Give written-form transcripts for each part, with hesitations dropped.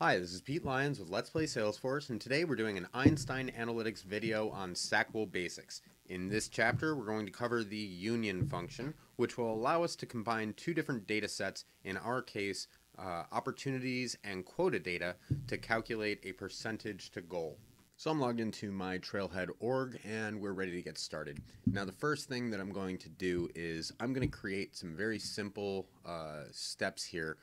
Hi, this is Pete Lyons with Let's Play Salesforce, and today we're doing an Einstein Analytics video on SAQL basics. In this chapter, we're going to cover the union function, which will allow us to combine two different data sets, in our case, opportunities and quota data, to calculate a percentage to goal. So I'm logged into my Trailhead org, and we're ready to get started. Now, the first thing that I'm going to do is I'm going to create some very simple steps here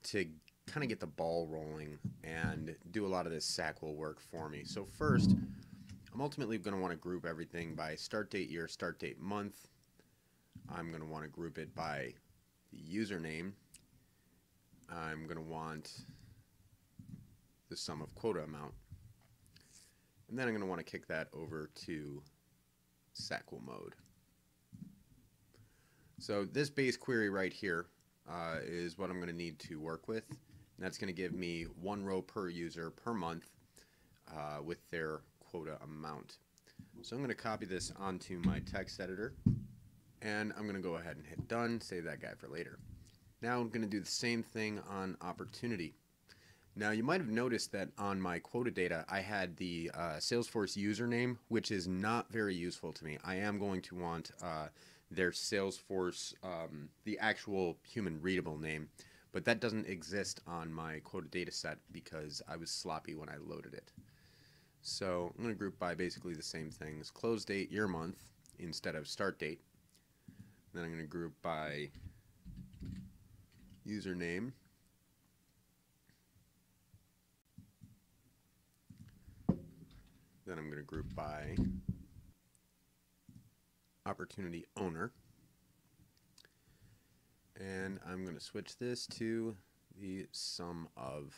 to kind of get the ball rolling and do a lot of this SAQL work for me. So first, I'm ultimately going to want to group everything by start date year, start date month. I'm going to want to group it by the username. I'm going to want the sum of quota amount. And then I'm going to want to kick that over to SAQL mode. So this base query right here is what I'm going to need to work with. And that's going to give me one row per user per month with their quota amount. So I'm going to copy this onto my text editor, and I'm going to go ahead and hit done, save that guy for later. Now I'm going to do the same thing on opportunity. Now you might have noticed that on my quota data I had the Salesforce username, which is not very useful to me. I am going to want their Salesforce, the actual human readable name. But that doesn't exist on my quota data set because I was sloppy when I loaded it. So I'm going to group by basically the same things. Close date, year, month, instead of start date. Then I'm going to group by username. Then I'm going to group by opportunity owner. And I'm going to switch this to the sum of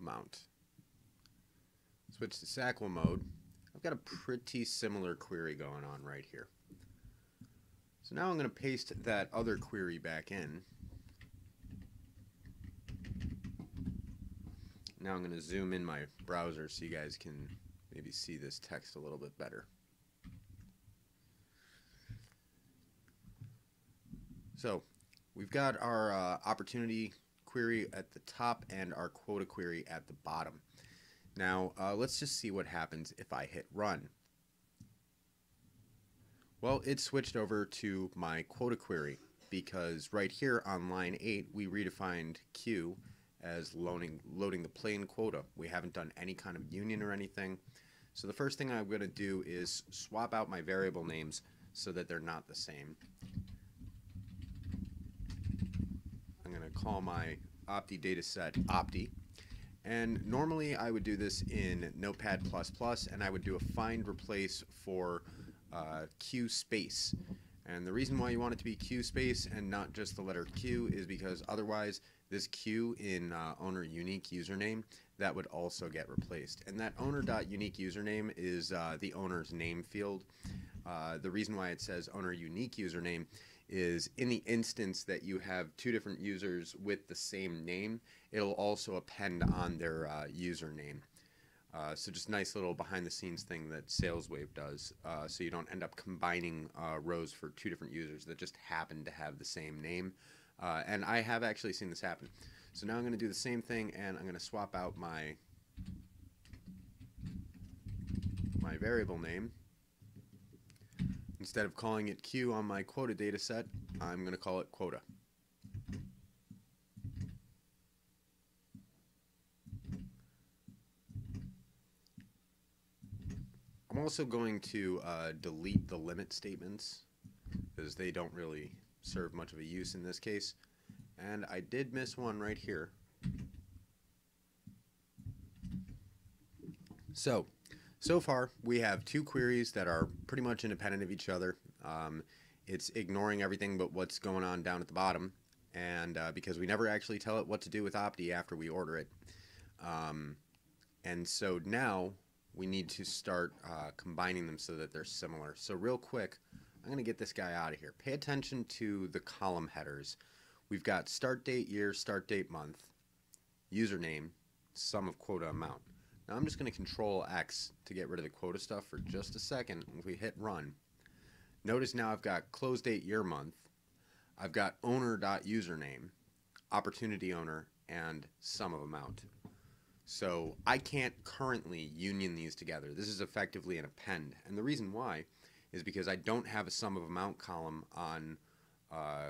amount. Switch to SAQL mode. I've got a pretty similar query going on right here. So now I'm going to paste that other query back in. Now I'm going to zoom in my browser so you guys can maybe see this text a little bit better. So we've got our opportunity query at the top and our quota query at the bottom. Now let's just see what happens if I hit run. Well, it switched over to my quota query because right here on line 8 we redefined Q as loading the plain quota. We haven't done any kind of union or anything. So the first thing I'm going to do is swap out my variable names so that they're not the same. Call my Oppty dataset Oppty, and normally I would do this in Notepad++, and I would do a find replace for Q space. And the reason why you want it to be Q space and not just the letter Q is because otherwise this Q in owner unique username, that would also get replaced. And that owner.unique username is the owner's name field. The reason why it says owner unique username is in the instance that you have two different users with the same name, it'll also append on their username. So just nice little behind the scenes thing that SalesWave does, so you don't end up combining rows for two different users that just happen to have the same name. And I have actually seen this happen. So now I'm going to do the same thing, and I'm going to swap out my variable name. Instead of calling it Q on my quota data set, I'm going to call it quota. I'm also going to delete the limit statements because they don't really serve much of a use in this case. And I did miss one right here. So far, we have two queries that are pretty much independent of each other. It's ignoring everything but what's going on down at the bottom, and because we never actually tell it what to do with Oppty after we order it. And so now we need to start combining them so that they're similar. So real quick, I'm going to get this guy out of here. Pay attention to the column headers. We've got start date year, start date month, username, sum of quota amount. Now I'm just going to Control X to get rid of the quota stuff for just a second. If we hit run, notice now I've got close date year month, I've got owner.username, opportunity owner, and sum of amount. So I can't currently union these together. This is effectively an append. And the reason why is because I don't have a sum of amount column on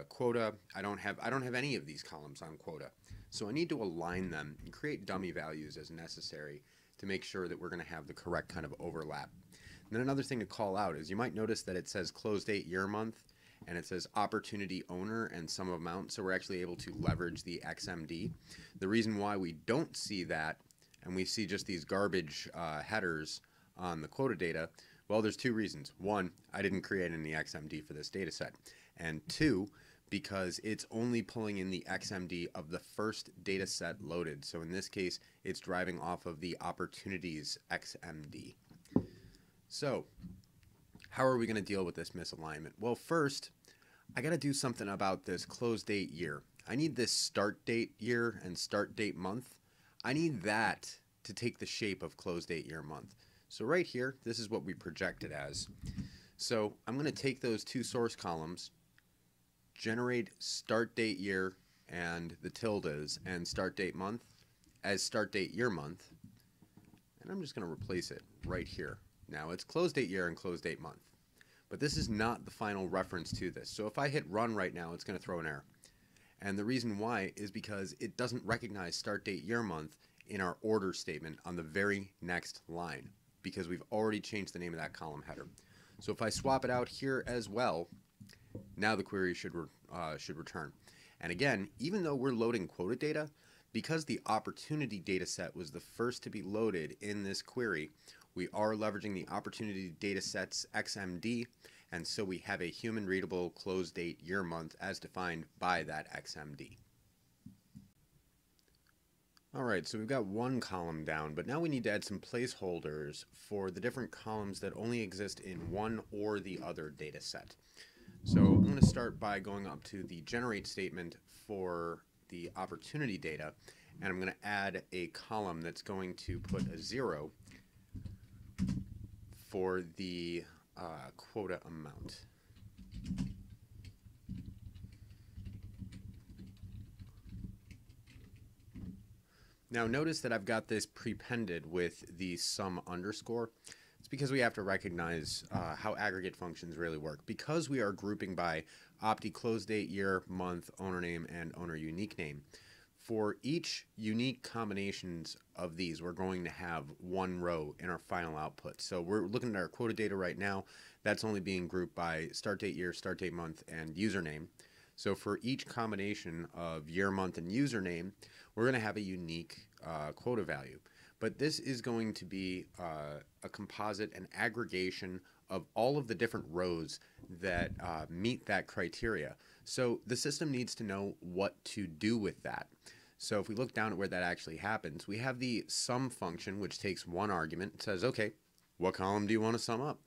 quota. I don't have any of these columns on quota. So I need to align them and create dummy values as necessary to make sure that we're going to have the correct kind of overlap. And then another thing to call out is you might notice that it says close date year month and it says opportunity owner and sum of amount, so we're actually able to leverage the XMD. The reason why we don't see that and we see just these garbage headers on the quota data, well, there's two reasons. One, I didn't create any XMD for this data set. And two, because it's only pulling in the XMD of the first data set loaded. So in this case, it's driving off of the opportunities XMD. So how are we going to deal with this misalignment? Well, first, I got to do something about this close date year. I need this start date year and start date month. I need that to take the shape of close date year month. So right here, this is what we project it as. So I'm going to take those two source columns, generate start date year and the tildes and start date month as start date year month, and I'm just going to replace it right here. Now it's close date year and close date month, but this is not the final reference to this. So if I hit run right now, it's going to throw an error. And the reason why is because it doesn't recognize start date year month in our order statement on the very next line, because we've already changed the name of that column header. So if I swap it out here as well, now the query should return. And again, even though we're loading quota data, because the opportunity data set was the first to be loaded in this query, we are leveraging the opportunity data sets XMD, and so we have a human readable close date year month as defined by that XMD. Alright, so we've got one column down, but now we need to add some placeholders for the different columns that only exist in one or the other data set. So I'm going to start by going up to the generate statement for the opportunity data, and I'm going to add a column that's going to put a 0 for the quota amount. Now notice that I've got this prepended with the sum underscore. It's because we have to recognize how aggregate functions really work. Because we are grouping by Oppty close date, year, month, owner name, and owner unique name, for each unique combinations of these, we're going to have one row in our final output. So we're looking at our quota data right now. That's only being grouped by start date, year, start date, month, and username. So for each combination of year, month, and username, we're going to have a unique quota value. But this is going to be a composite, an aggregation of all of the different rows that meet that criteria. So the system needs to know what to do with that. So if we look down at where that actually happens, we have the sum function, which takes one argument. It says, okay, what column do you want to sum up?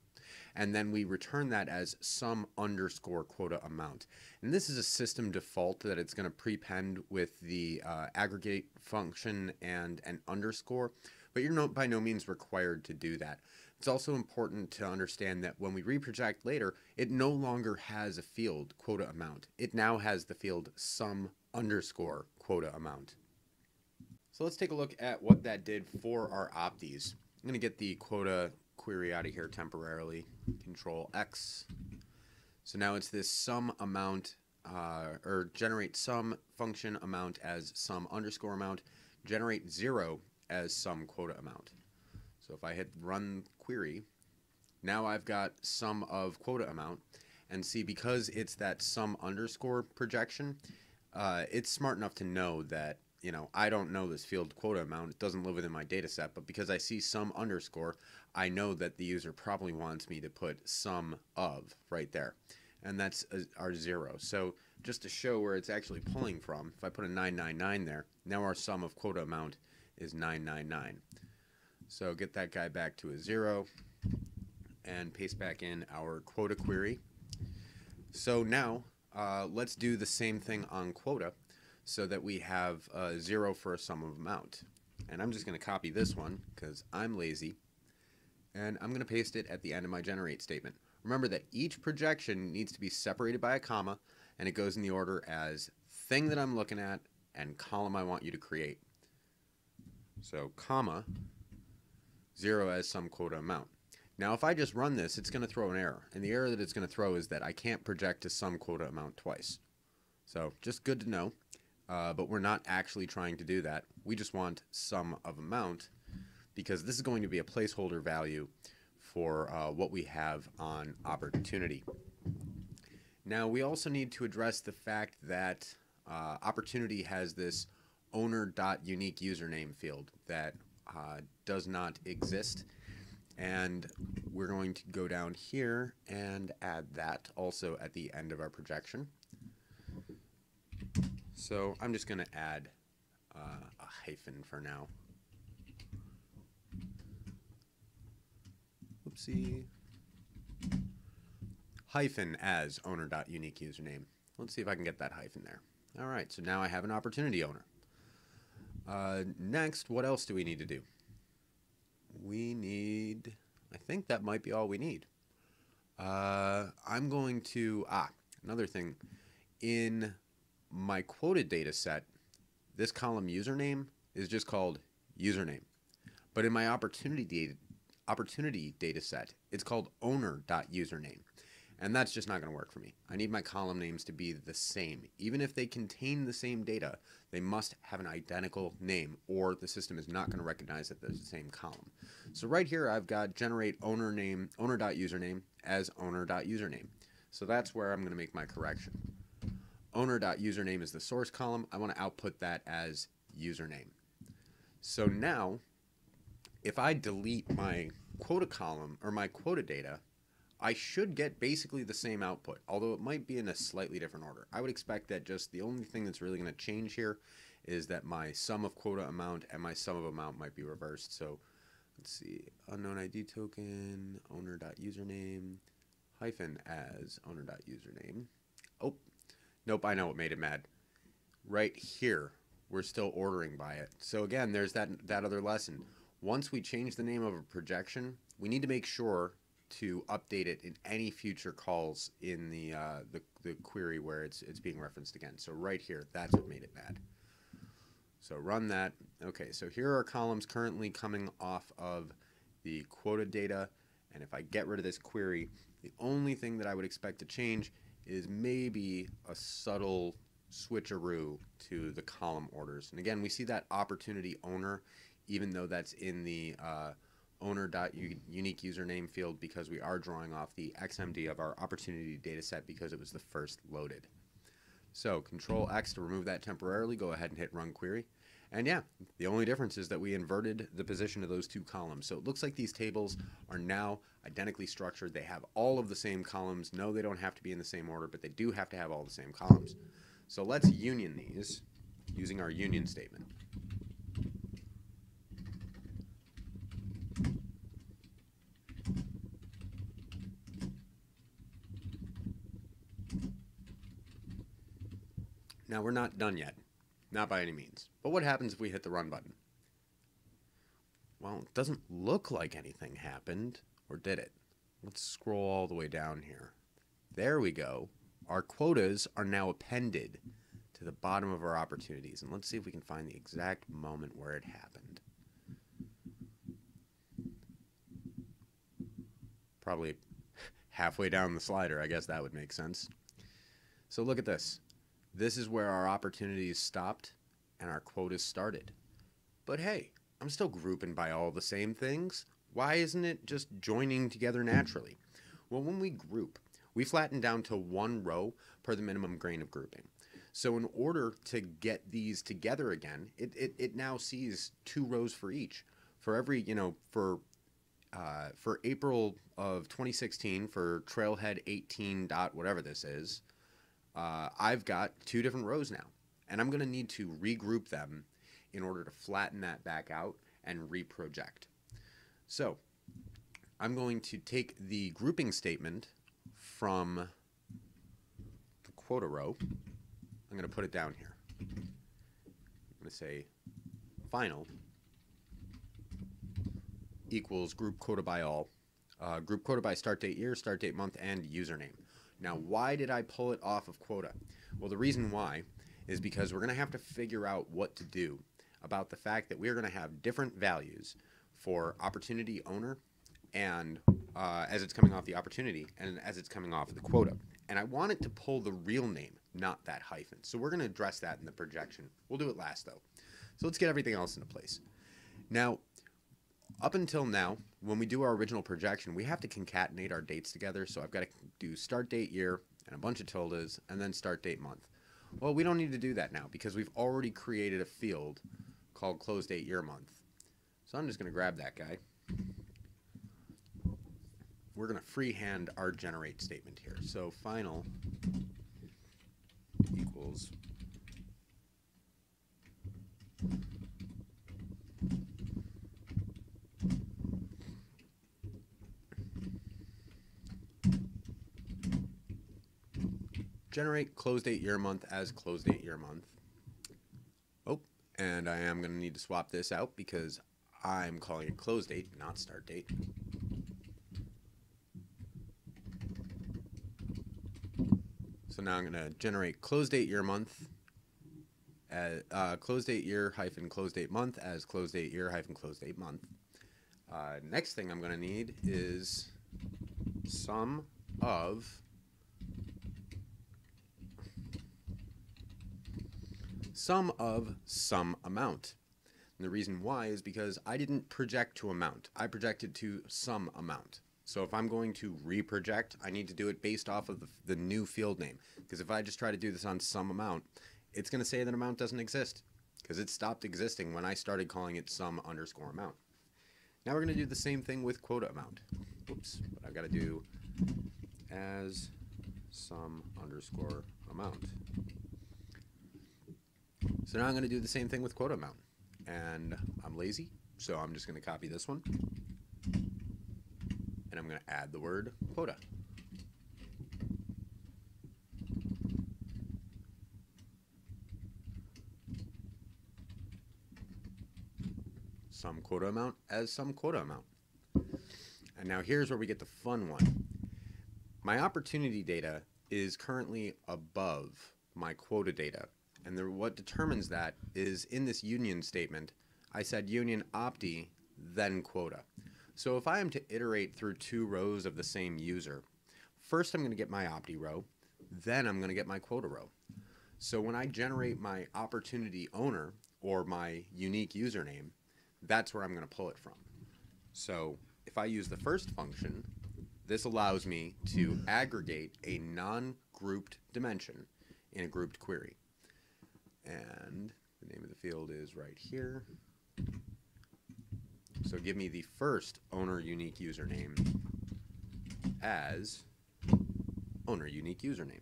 And then we return that as sum underscore quota amount. And this is a system default that it's going to prepend with the aggregate function and an underscore, but you're by no means required to do that. It's also important to understand that when we reproject later, it no longer has a field quota amount. It now has the field sum underscore quota amount. So let's take a look at what that did for our Opptys. I'm going to get the quota query out of here temporarily. Control X. So now it's this sum amount, or generate sum function amount as sum underscore amount, generate 0 as sum quota amount. So if I hit run query, now I've got sum of quota amount, and see, because it's that sum underscore projection, it's smart enough to know that, you know, I don't know this field quota amount. It doesn't live within my data set, but because I see sum underscore, I know that the user probably wants me to put sum of right there. And that's our 0. So just to show where it's actually pulling from, if I put a 999 there, now our sum of quota amount is 999. So get that guy back to a 0 and paste back in our quota query. So now let's do the same thing on quota so that we have 0 for a sum of amount. And I'm just going to copy this one because I'm lazy, and I'm going to paste it at the end of my generate statement. Remember that each projection needs to be separated by a comma, and it goes in the order as thing that I'm looking at and column I want you to create. So comma 0 as some quota amount. Now if I just run this, it's going to throw an error, and the error that it's going to throw is that I can't project to some quota amount twice. So just good to know, but we're not actually trying to do that. We just want sum of amount, because this is going to be a placeholder value for what we have on opportunity. Now we also need to address the fact that opportunity has this owner.unique username field that does not exist, and we're going to go down here and add that also at the end of our projection. So I'm just going to add a hyphen for now. Oopsie. Hyphen as owner.unique username. Let's see if I can get that hyphen there. All right, so now I have an opportunity owner. Next, what else do we need to do? We need, I think that might be all we need. I'm going to, another thing. In my quoted data set, this column username is just called username. But in my opportunity data set, it's called owner.username. And that's just not going to work for me. I need my column names to be the same. Even if they contain the same data, they must have an identical name, or the system is not going to recognize that there's the same column. So right here, I've got generate owner.username as owner.username. So that's where I'm going to make my correction. Owner.username is the source column. I want to output that as username. So now, if I delete my quota column or my quota data, I should get basically the same output, although it might be in a slightly different order. I would expect that just the only thing that's really going to change here is that my sum of quota amount and my sum of amount might be reversed. So let's see, unknown ID token, owner.username, hyphen as owner.username. Oh, nope, I know what made it mad. Right here, we're still ordering by it. So again, there's that other lesson. Once we change the name of a projection, we need to make sure to update it in any future calls in the query where it's being referenced again. So right here, that's what made it bad. So run that. Okay, so here are columns currently coming off of the quota data, and if I get rid of this query, the only thing that I would expect to change is maybe a subtle switcheroo to the column orders. And again, we see that opportunity owner, even though that's in the owner.unique username field, because we are drawing off the XMD of our opportunity data set because it was the first loaded. So Control X to remove that temporarily. Go ahead and hit Run Query. And yeah, the only difference is that we inverted the position of those two columns. So it looks like these tables are now identically structured. They have all of the same columns. No, they don't have to be in the same order, but they do have to have all the same columns. So let's union these using our union statement. Now we're not done yet, not by any means. But what happens if we hit the run button? Well, it doesn't look like anything happened, or did it? Let's scroll all the way down here. There we go. Our quotas are now appended to the bottom of our opportunities, and let's see if we can find the exact moment where it happened. Probably halfway down the slider, I guess that would make sense. So look at this. This is where our opportunities stopped and our quotas started. But hey, I'm still grouping by all the same things. Why isn't it just joining together naturally? Well, when we group, we flatten down to one row per the minimum grain of grouping. So in order to get these together again, it now sees two rows for each. For every, for April of 2016, for trailhead 18 dot whatever this is, I've got two different rows now, and I'm going to need to regroup them in order to flatten that back out and reproject. So I'm going to take the grouping statement from the quota row. I'm going to put it down here. I'm going to say final equals group quota by all, group quota by start date year, start date month, and username. Now, why did I pull it off of quota? Well, the reason why is because we're going to have to figure out what to do about the fact that we're going to have different values for opportunity owner and as it's coming off the opportunity and as it's coming off the quota. And I want it to pull the real name, not that hyphen. So we're going to address that in the projection. We'll do it last though. So let's get everything else into place. Now, up until now, when we do our original projection, we have to concatenate our dates together. So I've got to do start date year and a bunch of tildes and then start date month. Well, we don't need to do that now because we've already created a field called close date year month. So I'm just going to grab that guy. We're going to freehand our generate statement here. So final equals generate close date year month as close date year month. Oh, and I am going to need to swap this out because I'm calling it close date, not start date. So now I'm going to generate close date year month as close date year hyphen close date month as close date year hyphen close date month. Next thing I'm going to need is sum of some amount. And the reason why is because I didn't project to amount. I projected to some amount. So if I'm going to reproject, I need to do it based off of the new field name. Because if I just try to do this on some amount, it's going to say that amount doesn't exist. Because it stopped existing when I started calling it sum underscore amount. Now we're going to do the same thing with quota amount. Oops, but I've got to do as sum underscore amount. So now I'm going to do the same thing with quota amount. And I'm lazy, so I'm just going to copy this one. And I'm going to add the word quota. Some quota amount as some quota amount. And now here's where we get the fun one. My opportunity data is currently above my quota data. And what determines that is in this union statement, I said union opti, then quota. So if I am to iterate through two rows of the same user, first I'm going to get my opti row, then I'm going to get my quota row. So when I generate my opportunity owner or my unique username, that's where I'm going to pull it from. So if I use the first function, this allows me to aggregate a non-grouped dimension in a grouped query. And the name of the field is right here. So give me the first owner unique username as owner unique username.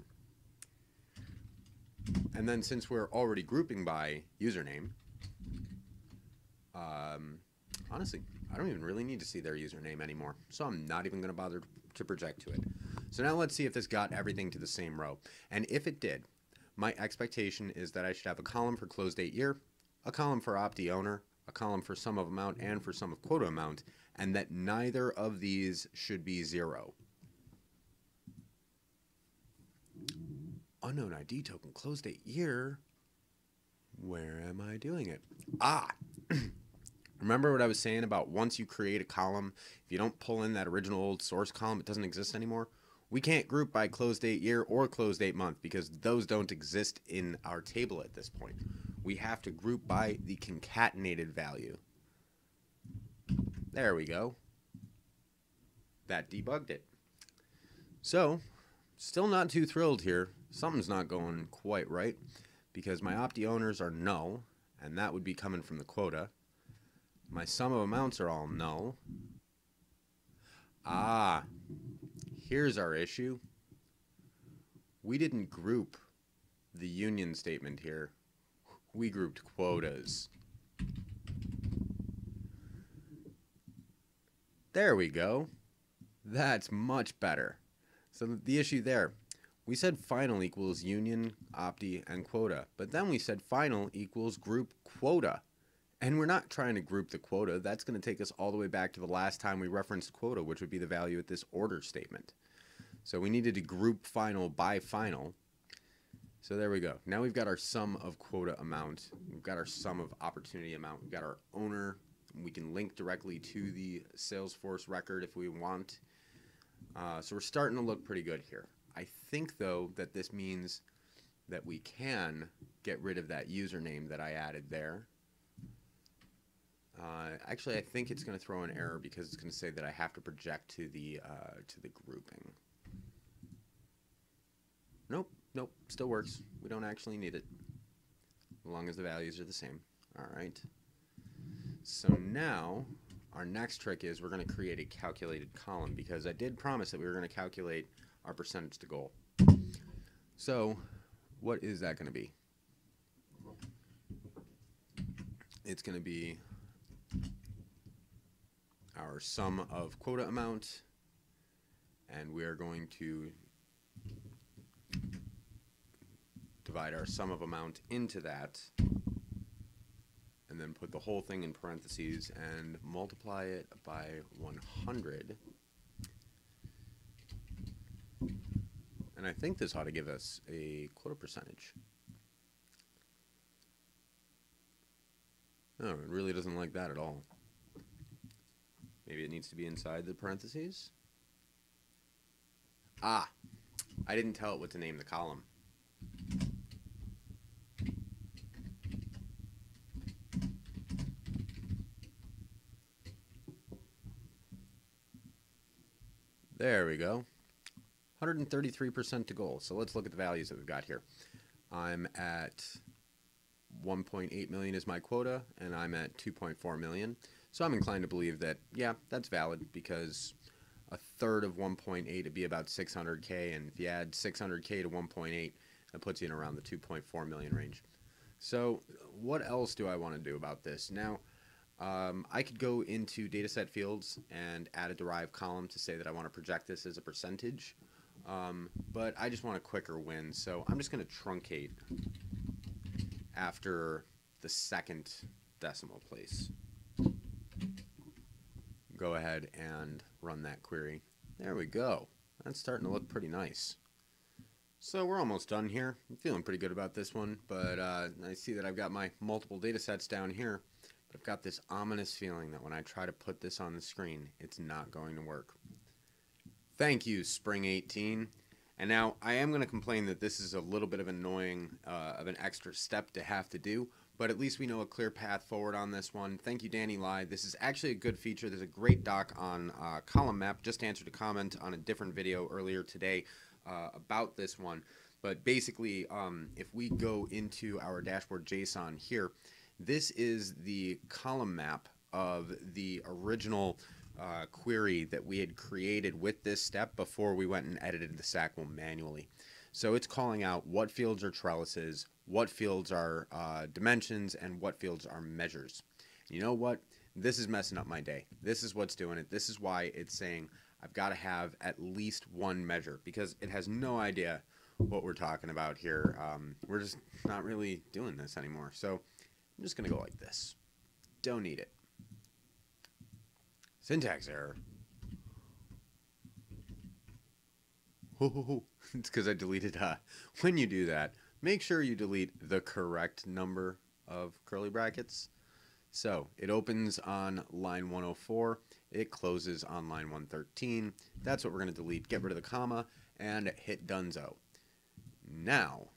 And then since we're already grouping by username, honestly, I don't even really need to see their username anymore. So I'm not even going to bother to project to it. So now let's see if this got everything to the same row. And if it did, my expectation is that I should have a column for close date year, a column for opti owner, a column for sum of amount, and for sum of quota amount, and that neither of these should be 0. Unknown ID token close date year. Where am I doing it? Ah! Remember what I was saying about once you create a column, if you don't pull in that original old source column, it doesn't exist anymore? We can't group by close date year or close date month because those don't exist in our table at this point. We have to group by the concatenated value. There we go. That debugged it. So, still not too thrilled here. Something's not going quite right because my opti owners are null, and that would be coming from the quota. My sum of amounts are all null. Ah, here's our issue. We didn't group the union statement here. We grouped quotas. There we go. That's much better. So the issue there, we said final equals union, opti, and quota, but then we said final equals group quota. And we're not trying to group the quota. That's going to take us all the way back to the last time we referenced quota, which would be the value at this order statement. So we needed to group final by final. So there we go. Now we've got our sum of quota amount. We've got our sum of opportunity amount. We've got our owner. We can link directly to the Salesforce record if we want. So we're starting to look pretty good here. I think, though, that this means that we can get rid of that username that I added there. Actually, I think it's going to throw an error because it's going to say that I have to project to the grouping. Nope, still works. We don't actually need it, as long as the values are the same. All right. So now our next trick is we're going to create a calculated column, because I did promise that we were going to calculate our percentage to goal. So what is that going to be? It's going to be our sum of quota amount, and we are going to divide our sum of amount into that, and then put the whole thing in parentheses and multiply it by 100. And I think this ought to give us a quota percentage. No, it really doesn't like that at all. Maybe it needs to be inside the parentheses. Ah, I didn't tell it what to name the column. There we go. 133% to goal. So let's look at the values that we've got here. I'm at 1.8 million is my quota, and I'm at 2.4 million. So I'm inclined to believe that, yeah, that's valid, because a third of 1.8 would be about 600K, and if you add 600K to 1.8, that puts you in around the 2.4 million range. So what else do I want to do about this? Now, I could go into dataset fields and add a derived column to say that I want to project this as a percentage, but I just want a quicker win, so I'm just going to truncate after the second decimal place. Go ahead and run that query. There we go. That's starting to look pretty nice. So we're almost done here. I'm feeling pretty good about this one, but I see that I've got my multiple data sets down here. But I've got this ominous feeling that when I try to put this on the screen, it's not going to work. Thank you, Spring 18. And now I am going to complain that this is a little bit of annoying, of an extra step to have to do, but at least we know a clear path forward on this one. Thank you, Danny Lai. This is actually a good feature. There's a great doc on column map. Just answered a comment on a different video earlier today about this one. But basically, if we go into our dashboard JSON here, this is the column map of the original query that we had created with this step before we went and edited the SAQL manually. So it's calling out what fields are trellises, what fields are dimensions, and what fields are measures. You know what? This is messing up my day. This is what's doing it. This is why it's saying I've got to have at least one measure, because it has no idea what we're talking about here. We're just not really doing this anymore. So I'm just going to go like this. Don't need it. Syntax error. It's because I deleted. When you do that, make sure you delete the correct number of curly brackets. So it opens on line 104. It closes on line 113. That's what we're going to delete. Get rid of the comma and hit Donezo. Now,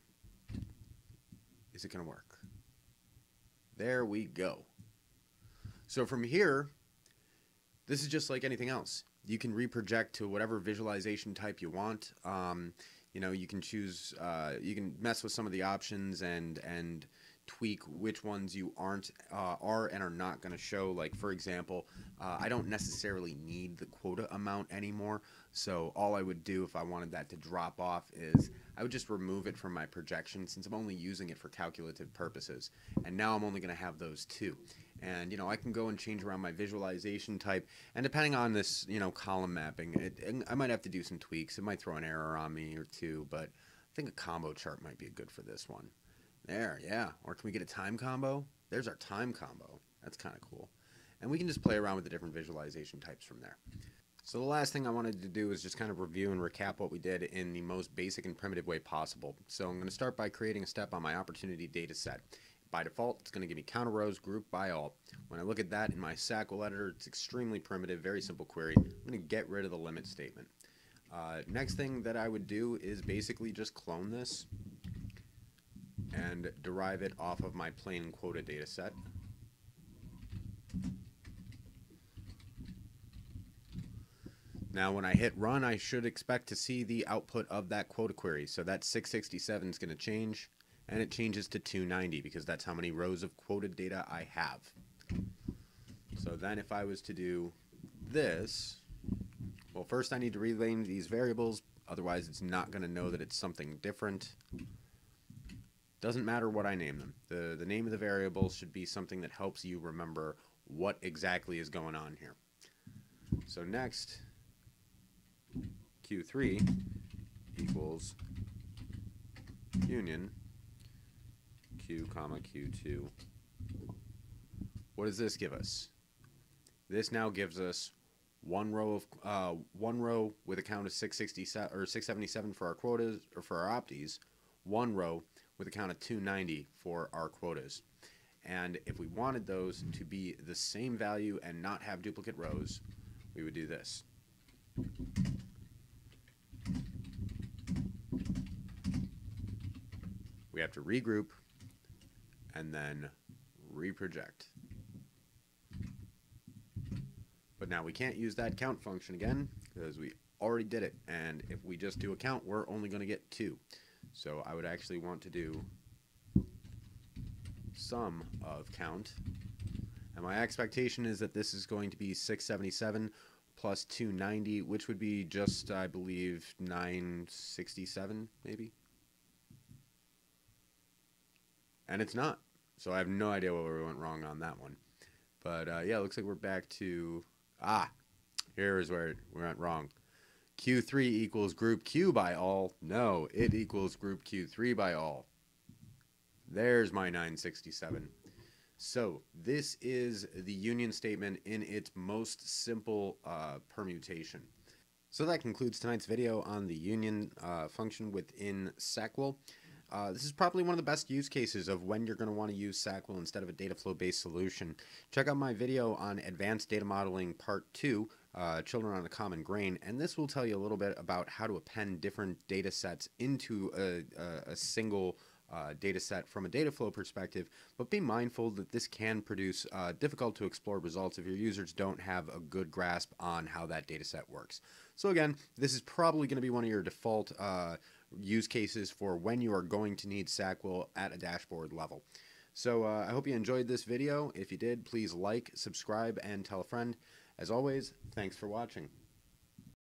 is it going to work? There we go. So from here, this is just like anything else. You can reproject to whatever visualization type you want. You know, you can choose, you can mess with some of the options and tweak which ones you are and are not going to show. Like, for example, I don't necessarily need the quota amount anymore. So all I would do if I wanted that to drop off is I would just remove it from my projection, since I'm only using it for calculative purposes. And now I'm only going to have those two. And, you know, I can go and change around my visualization type. And depending on this, you know, column mapping, I might have to do some tweaks. It might throw an error on me or two, but I think a combo chart might be good for this one. There, yeah. Or can we get a time combo? There's our time combo. That's kind of cool. And we can just play around with the different visualization types from there. So the last thing I wanted to do is just kind of review and recap what we did in the most basic and primitive way possible. So I'm going to start by creating a step on my opportunity data set. By default, it's going to give me count of rows grouped by all. When I look at that in my SAQL editor, it's extremely primitive, very simple query. I'm going to get rid of the limit statement. Next thing that I would do is basically just clone this and derive it off of my plain quota data set. Now when I hit run, I should expect to see the output of that quota query. So that 667 is going to change, and it changes to 290 because that's how many rows of quoted data I have. So then if I was to do this, well, first I need to rename these variables, otherwise it's not going to know that it's something different. Doesn't matter what I name them. The name of the variable should be something that helps you remember what exactly is going on here. So next, Q3 equals union Q comma Q2. What does this give us? This now gives us one row with a count of 667 or 677 for our quotas or for our Opptys, one row with a count of 290 for our quotas. And if we wanted those to be the same value and not have duplicate rows, we would do this. We have to regroup and then reproject. But now we can't use that count function again because we already did it. And if we just do a count, we're only going to get 2. So I would actually want to do sum of count. And my expectation is that this is going to be 677 plus 290, which would be just, I believe, 967, maybe. And it's not. So I have no idea where we went wrong on that one. But yeah, it looks like we're back to, here is where we went wrong. Q3 equals group Q by all. No, it equals group Q3 by all. There's my 967. So this is the union statement in its most simple permutation. So that concludes tonight's video on the union function within SAQL. This is probably one of the best use cases of when you're going to want to use SAQL instead of a data flow based solution. Check out my video on Advanced Data Modeling Part 2, Children on a Common Grain, and this will tell you a little bit about how to append different data sets into a single data set from a data flow perspective, but be mindful that this can produce difficult to explore results if your users don't have a good grasp on how that data set works. So again, this is probably going to be one of your default use cases for when you are going to need SAQL at a dashboard level. So I hope you enjoyed this video. If you did, please like, subscribe, and tell a friend. As always, thanks for watching.